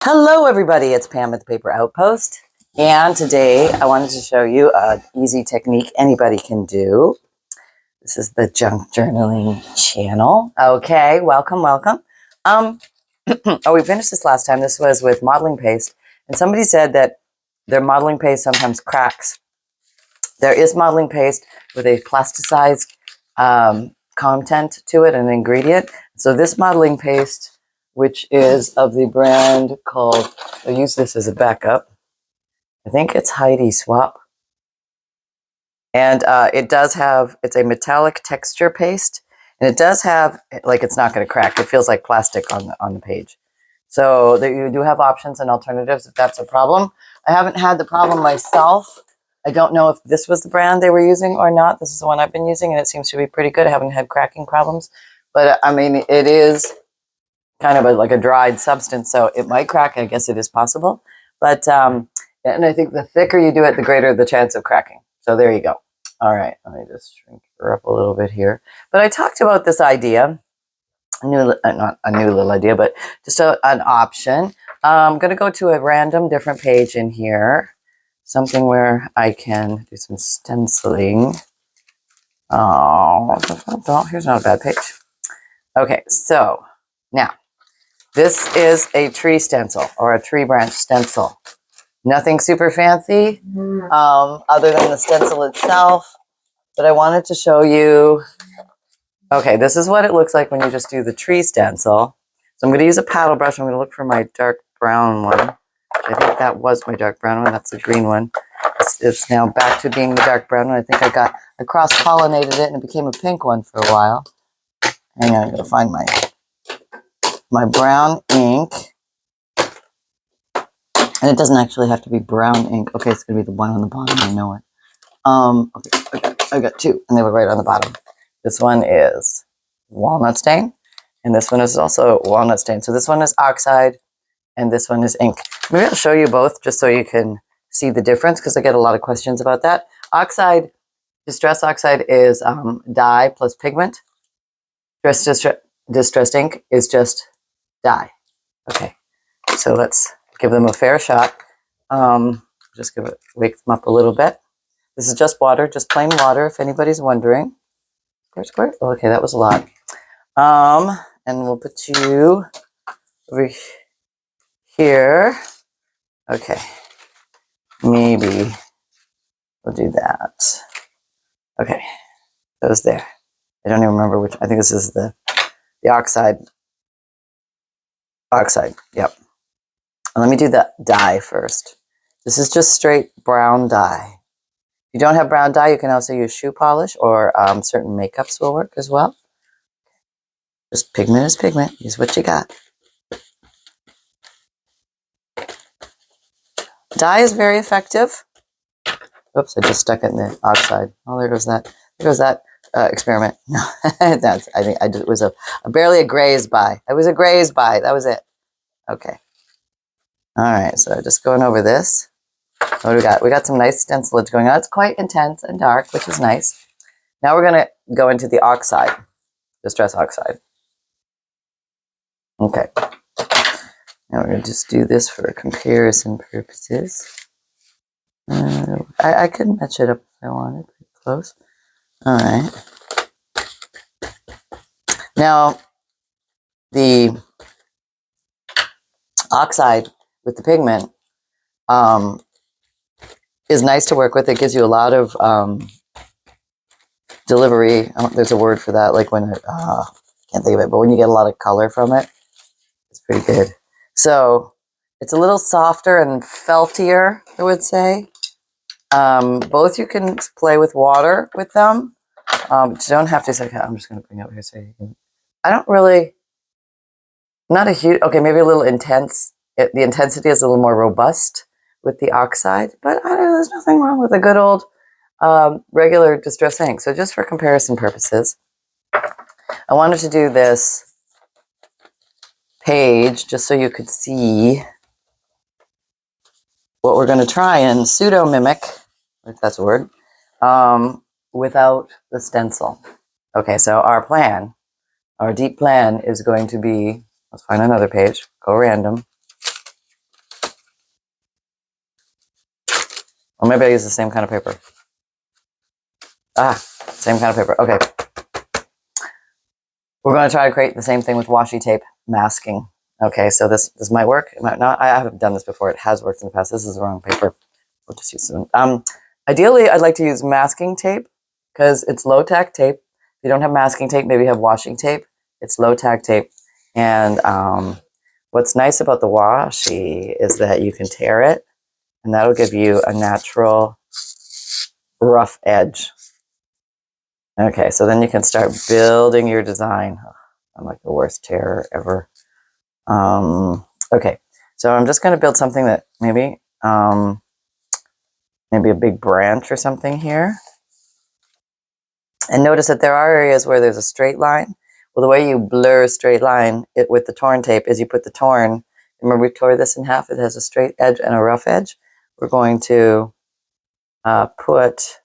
Hello everybody, it's Pam at the Paper Outpost, and today I wanted to show you an easy technique anybody can do. This is the junk journaling channel. Okay, welcome. We finished this last time. This was with modeling paste, and somebody said that their modeling paste sometimes cracks. There is modeling paste with a plasticized content to it, an ingredient. So this modeling paste, which is of the brand called, I'll use this as a backup. I think it's Heidi Swap. And it does have, it's a metallic texture paste. And it does have, like, it's not going to crack. It feels like plastic on the page. So you do have options and alternatives if that's a problem. I haven't had the problem myself. I don't know if this was the brand they were using or not. This is the one I've been using, and it seems to be pretty good. I haven't had cracking problems. But, I mean, it is kind of like a dried substance, so it might crack. I guess it is possible. But, and I think the thicker you do it, the greater the chance of cracking. So there you go. All right, let me just shrink her up a little bit here. But I talked about this idea, not a new little idea, but just an option. I'm going to go to a random different page in here. Something where I can do some stenciling. Oh, here's not a bad page. Okay, so now this is a tree stencil or a tree branch stencil. Nothing super fancy other than the stencil itself. But I wanted to show you, okay, this is what it looks like when you just do the tree stencil. So I'm going to use a paddle brush. I'm going to look for my dark brown one. I think that was my dark brown one. That's the green one. It's now back to being the dark brown one. I think I cross-pollinated it and it became a pink one for a while. Hang on, I'm going to find my brown ink. And it doesn't actually have to be brown ink. Okay, it's going to be the one on the bottom. I know it. Okay, I got two, and they were right on the bottom. This one is walnut stain, and this one is also walnut stain. So this one is oxide, and this one is ink. Maybe I'll show you both just so you can see the difference, because I get a lot of questions about that. Oxide, distress oxide is dye plus pigment. Distressed ink is just dye. Okay, so let's give them a fair shot. Just wake them up a little bit. This is just water, just plain water, if anybody's wondering. Squirt. Okay, that was a lot. And we'll put you over here. Okay, maybe we'll do that. Okay, goes there. I don't even remember which. I think this is the oxide. Oxide, yep. And let me do the dye first. This is just straight brown dye. If you don't have brown dye, you can also use shoe polish, or certain makeups will work as well. Just pigment is pigment. Use what you got. Dye is very effective. Oops, I just stuck it in the oxide. Oh, there goes that. There goes that experiment. No, I think it was barely a graze by. It was a graze by. That was it. Okay. All right, so just going over this. What do we got? We got some nice stencilage going on. It's quite intense and dark, which is nice. Now we're going to go into the oxide, distress oxide. Okay. Now we're going to just do this for comparison purposes. I could match it up if I wanted. Pretty close. All right. Now, the oxide with the pigment is nice to work with. It gives you a lot of delivery. There's a word for that, like when it, can't think of it, but when you get a lot of color from it, it's pretty good. So it's a little softer and feltier, I would say. Both you can play with water with them, but you don't have to. So I'm just going to bring it up here so you can. I don't really, not a huge, okay, maybe a little intense. The intensity is a little more robust with the oxide, but I don't know, there's nothing wrong with a good old regular distress ink. So just for comparison purposes, I wanted to do this page just so you could see what we're going to try and pseudo mimic, if that's a word, without the stencil. Okay, so our plan, our deep plan is going to be, let's find another page, go random. maybe I use the same kind of paper. Ah, same kind of paper. Okay. We're going to try to create the same thing with washi tape masking. Okay, so this might work. It might not. I haven't done this before. It has worked in the past. This is the wrong paper. We'll just use some. Ideally, I'd like to use masking tape because it's low-tack tape. If you don't have masking tape, maybe you have washing tape. It's low-tack tape. And what's nice about the washi is that you can tear it, and that'll give you a natural rough edge. Okay, so then you can start building your design. I'm like the worst tearer ever. Okay, so I'm just going to build something that maybe a big branch or something here. And notice that there are areas where there's a straight line. Well, the way you blur a straight line with the torn tape is you put the torn. Remember we tore this in half. It has a straight edge and a rough edge. We're going to put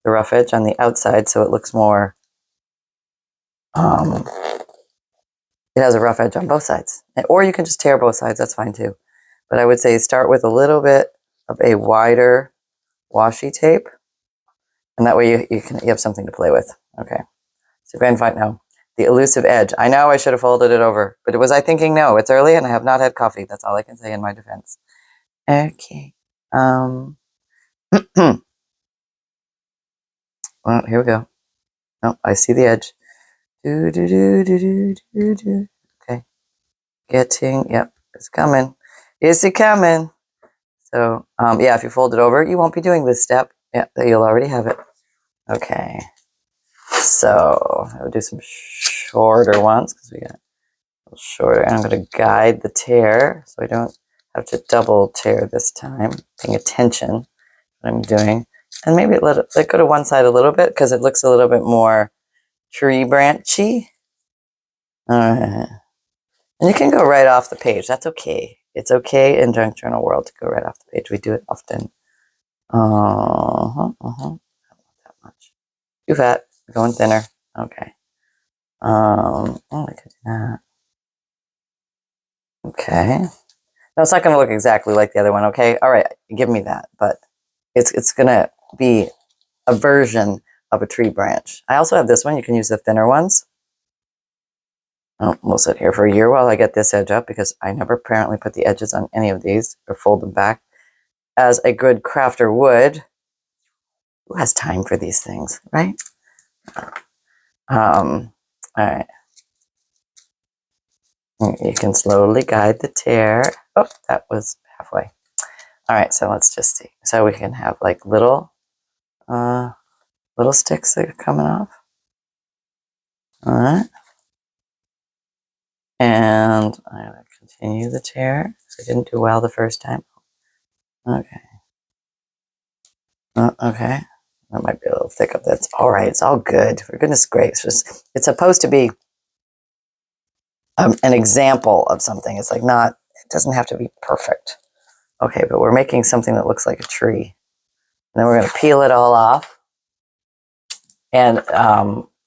the rough edge on the outside so it looks more, it has a rough edge on both sides. Or you can just tear both sides, that's fine too. But I would say start with a little bit of a wider washi tape. And that way you have something to play with. Okay, so go ahead and find now. The elusive edge. I know I should have folded it over, but was I thinking no, it's early and I have not had coffee. That's all I can say in my defense. Okay. Well, here we go. Oh, I see the edge. Okay. Yep, it's coming. Is it coming? So, yeah, if you fold it over, you won't be doing this step. Yeah, you'll already have it. Okay. So, I'll do some shorter ones because we got a little shorter. And I'm going to guide the tear so I don't have to double tear this time. Paying attention to what I'm doing. And maybe let it go to one side a little bit because it looks a little bit more tree branchy. Alright. And you can go right off the page. That's okay. It's okay in Junk Journal World to go right off the page. We do it often. Not that much. Too fat. Going thinner. Okay. Oh, I could do that. Okay. Now it's not going to look exactly like the other one. Okay. All right. Give me that. But it's going to be a version of a tree branch. I also have this one. You can use the thinner ones. Oh, we'll sit here for a year while I get this edge up because I never apparently put the edges on any of these or fold them back as a good crafter would. Who has time for these things, right? All right. You can slowly guide the tear. Oh, that was halfway. All right, so let's just see. So we can have like little sticks that are coming off. All right. And I'm going to continue the tear. So I didn't do well the first time. Okay. Okay. That might be a little thick up. That's all right. It's all good. For goodness gracious. It's supposed to be an example of something. It's like not, it doesn't have to be perfect. Okay, but we're making something that looks like a tree. And then we're going to peel it all off. And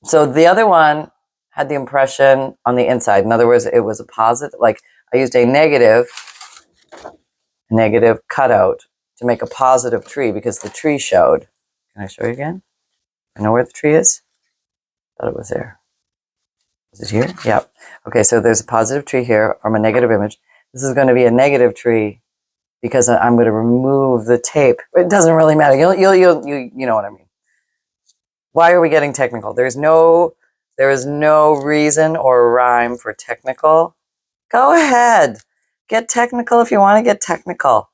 so the other one had the impression on the inside. In other words, it was a positive, like I used a negative cutout to make a positive tree because the tree showed. Can I show you again? I know where the tree is. Thought it was there. Is it here? Yep. Okay, so there's a positive tree here from a negative image. This is going to be a negative tree because I'm going to remove the tape. It doesn't really matter. You know what I mean. Why are we getting technical? There is no reason or rhyme for technical. Go ahead. Get technical if you want to get technical.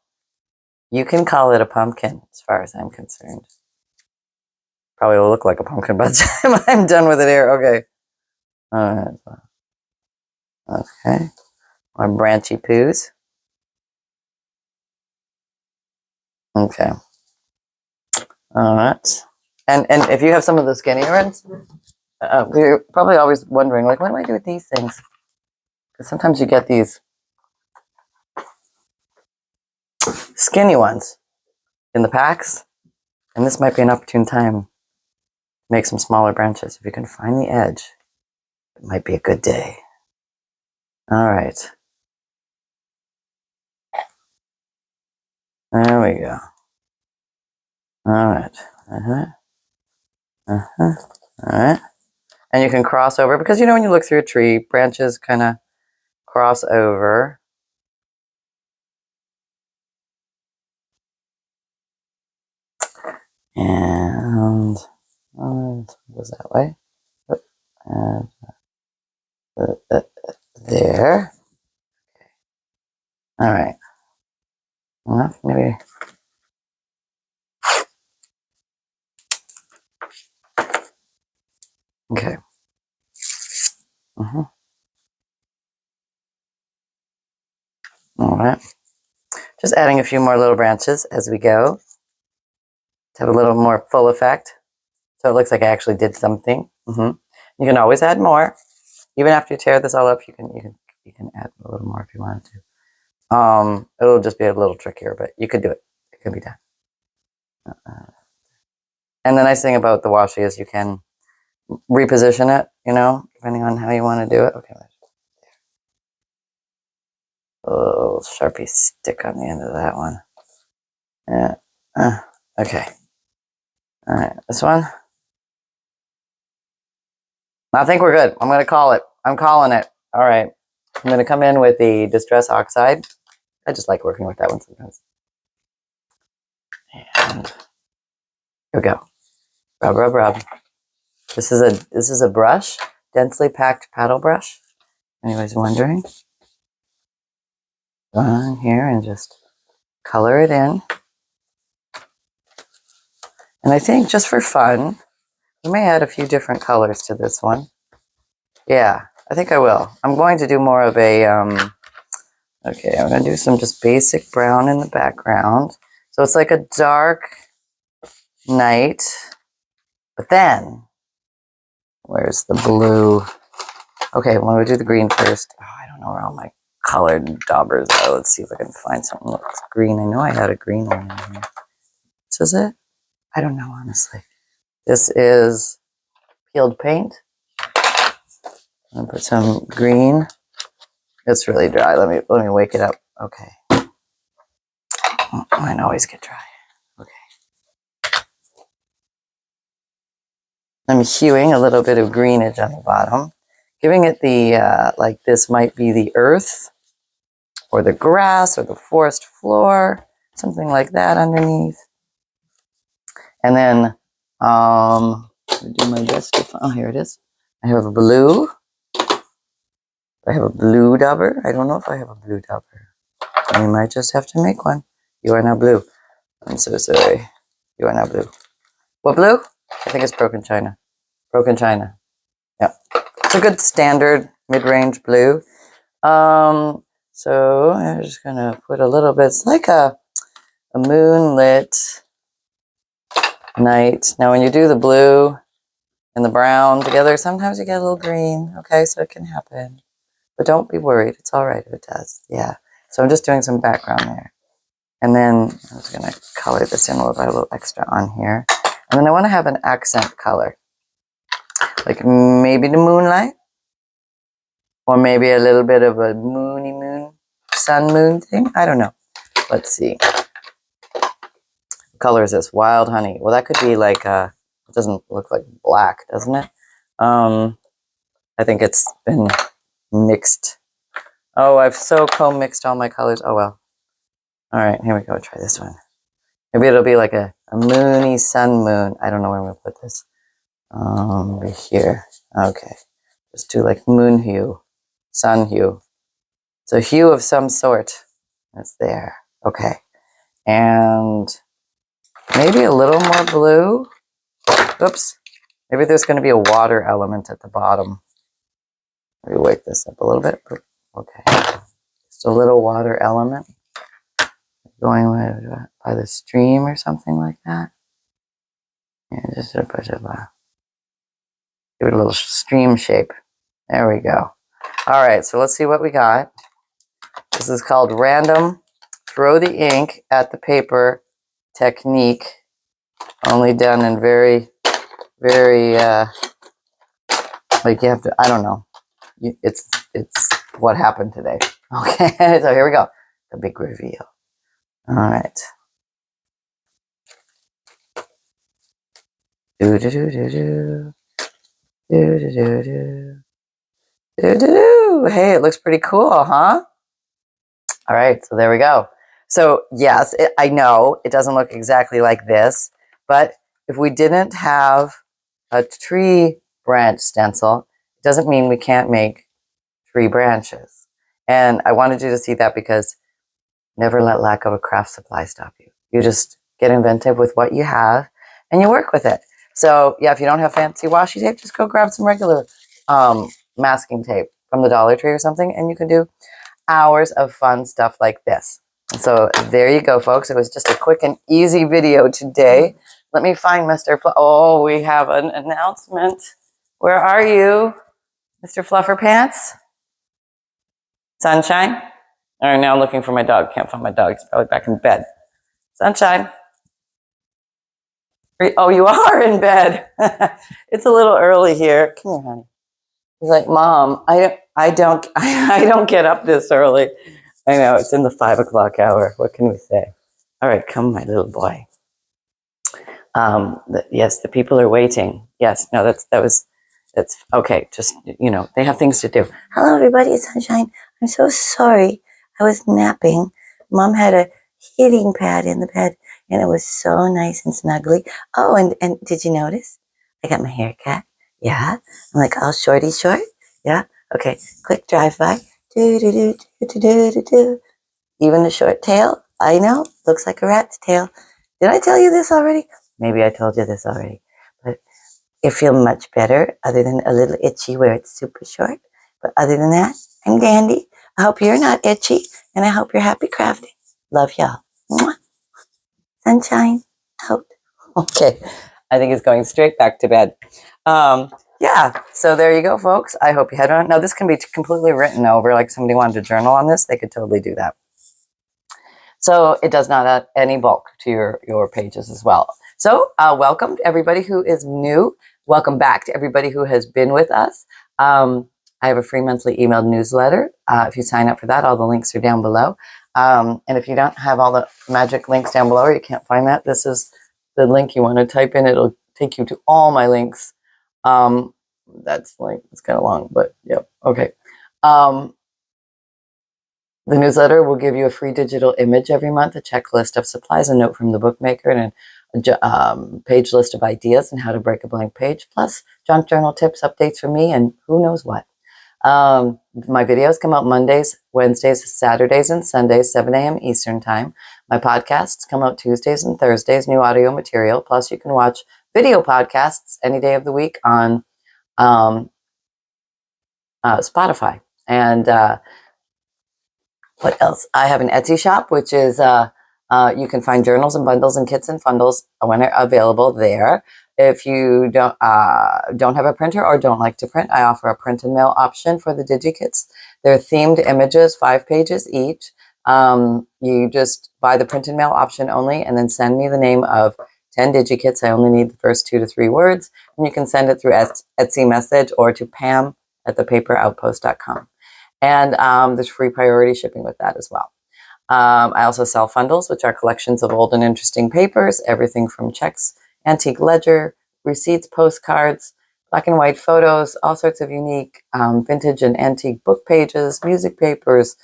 You can call it a pumpkin as far as I'm concerned. Probably will look like a pumpkin by the time I'm done with it here. Okay. Okay. My branchy poos. Okay. All right. And if you have some of the skinnier ones, you're probably always wondering, like, what do I do with these things? Because sometimes you get these skinny ones in the packs, and this might be an opportune time to make some smaller branches. If you can find the edge, it might be a good day. All right. There we go. All right. All right. And you can cross over because you know when you look through a tree, branches kind of cross over. And goes that way. And there. All right. Well, maybe. Okay. All right. Just adding a few more little branches as we go to have a little more full effect. So it looks like I actually did something. You can always add more. Even after you tear this all up, you can add a little more if you wanted to. It'll just be a little trickier, but you could do it. It can be done. And the nice thing about the washi is you can reposition it, you know, depending on how you want to do it. Okay. A little Sharpie stick on the end of that one. Yeah. Okay. All right. This one. I think we're good. I'm going to call it. I'm calling it. All right. I'm going to come in with the Distress Oxide. I just like working with that one sometimes. And here we go. Rub, rub, rub. This is a brush, densely packed paddle brush. Anybody's wondering? Go on here and just color it in. And I think just for fun, we may add a few different colors to this one. Yeah, I think I will. I'm going to do more of a, okay, I'm going to do some just basic brown in the background. So it's like a dark night, but then, where's the blue? Okay, well, we'll do the green first. Oh, I don't know where all my colored daubers are. Let's see if I can find something that looks green. I know I had a green one in here. This is it? I don't know, honestly. This is peeled paint. I'm gonna put some green. It's really dry. Let me wake it up. Okay. Mine always get dry. Okay. I'm hewing a little bit of greenage on the bottom, giving it the like this might be the earth or the grass or the forest floor, something like that underneath. And then do my best to find, oh, here it is. I have a blue. I have a blue dauber. I don't know if I have a blue dauber. I might just have to make one. You are now blue. I'm so sorry. You are now blue. What blue? I think it's Broken China. Broken China. Yeah. It's a good standard mid-range blue. So I'm just gonna put a little bit. It's like a moonlit night. Now when you do the blue and the brown together, sometimes you get a little green. Okay, so it can happen. But don't be worried. It's all right if it does. Yeah. So I'm just doing some background there. And then I'm just going to color this in a little extra on here. And then I want to have an accent color. Like maybe the moonlight. Or maybe a little bit of a moony moon, sun moon thing. I don't know. Let's see. What color is this? Wild honey. Well, that could be like, it doesn't look like black, doesn't it? I think it's been mixed. Oh, I've so co-mixed all my colors. Oh, well. All right, here we go. Try this one. Maybe it'll be like a moony sun moon. I don't know where I'm going to put this. Over here. Okay. Just do like moon hue, sun hue. So hue of some sort. That's there. Okay. And maybe a little more blue. Oops. Maybe there's going to be a water element at the bottom. Maybe wake this up a little bit. Okay. Just a little water element. Going by the stream or something like that. Yeah, just a bunch of give it a little stream shape. There we go. All right, so let's see what we got. This is called random throw the ink at the paper technique. Only done in very, very like you have to. I don't know. It's what happened today. Okay, so here we go. The big reveal. All right. Do do do do do. Do do do do. Do do do. Hey, it looks pretty cool, huh? All right, so there we go. So yes, I know it doesn't look exactly like this, but if we didn't have a tree branch stencil, it doesn't mean we can't make tree branches. And I wanted you to see that because never let lack of a craft supply stop you. You just get inventive with what you have and you work with it. So yeah, if you don't have fancy washi tape, just go grab some regular masking tape from the Dollar Tree or something, and you can do hours of fun stuff like this. So there you go, folks. It was just a quick and easy video today. Let me find Mr. Oh, we have an announcement. Where are you, Mr. Fluffer Pants? Sunshine? All right, now I'm looking for my dog. Can't find my dog. He's probably back in bed. Sunshine. Oh, you are in bed. It's a little early here. Come here, honey. He's like, Mom, I don't get up this early. I know, it's in the 5 o'clock hour. What can we say? All right, come, my little boy. Yes, the people are waiting. Yes, no, that's okay. Just, they have things to do. Hello, everybody. It's Sunshine. I'm so sorry. I was napping. Mom had a heating pad in the bed, and it was so nice and snuggly. Oh, and did you notice? I got my hair cut. Yeah. I'm like all shorty short. Yeah. Okay. Quick drive-by. Do, do, do, do, do, do, do, do. Even the short tail, I know, looks like a rat's tail. Did I tell you this already? Maybe I told you this already. But it feels much better other than a little itchy where it's super short. But other than that, I'm dandy. I hope you're not itchy, and I hope you're happy crafting. Love y'all. Mwah. Sunshine out. Okay, I think it's going straight back to bed. Yeah, so there you go, folks. I hope you had one. Now, this can be completely written over. Like somebody wanted to journal on this, they could totally do that. So it does not add any bulk to your pages as well. So welcome to everybody who is new. Welcome back to everybody who has been with us. I have a free monthly email newsletter. If you sign up for that, all the links are down below. And if you don't have all the magic links down below or you can't find that, this is the link you want to type in. It'll take you to all my links. That's like, it's kind of long, but yep. Okay. The newsletter will give you a free digital image every month, a checklist of supplies, a note from the bookmaker, and a page list of ideas and how to break a blank page, plus junk journal tips, updates from me, and who knows what. My videos come out Mondays, Wednesdays, Saturdays, and Sundays, 7 a.m. Eastern Time. My podcasts come out Tuesdays and Thursdays, new audio material. Plus, you can watch video podcasts any day of the week on Spotify. And what else? I have an Etsy shop, which is you can find journals and bundles and kits and fundles when they're available there. If you don't have a printer or don't like to print, I offer a print and mail option for the Digikits. They're themed images, 5 pages each. You just buy the print and mail option only and then send me the name of 10 Digikits. I only need the first 2 to 3 words. And you can send it through Etsy message or to Pam at thepaperoutpost.com. And there's free priority shipping with that as well. I also sell FUNDLEs, which are collections of old and interesting papers, everything from checks, antique ledger, receipts, postcards, black and white photos, all sorts of unique vintage and antique book pages, music papers,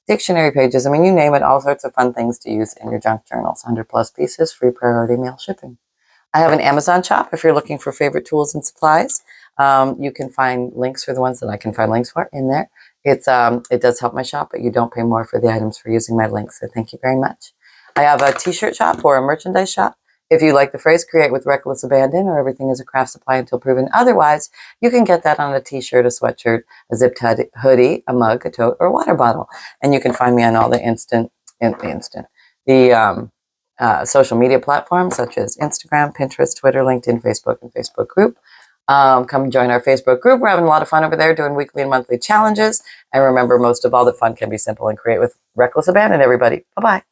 dictionary pages. I mean, you name it, all sorts of fun things to use in your junk journals. 100+ pieces, free priority mail shipping. I have an Amazon shop if you're looking for favorite tools and supplies. You can find links for the ones that I can find links for in there. It does help my shop, but you don't pay more for the items for using my links, so thank you very much. I have a t-shirt shop or a merchandise shop. If you like the phrase, create with reckless abandon, or everything is a craft supply until proven otherwise, you can get that on a t-shirt, a sweatshirt, a zipped hoodie, a mug, a tote, or a water bottle. And you can find me on all the social media platforms such as Instagram, Pinterest, Twitter, LinkedIn, Facebook, and Facebook group. Come join our Facebook group. We're having a lot of fun over there doing weekly and monthly challenges. And remember, most of all, that fun can be simple and create with reckless abandon, everybody. Bye-bye.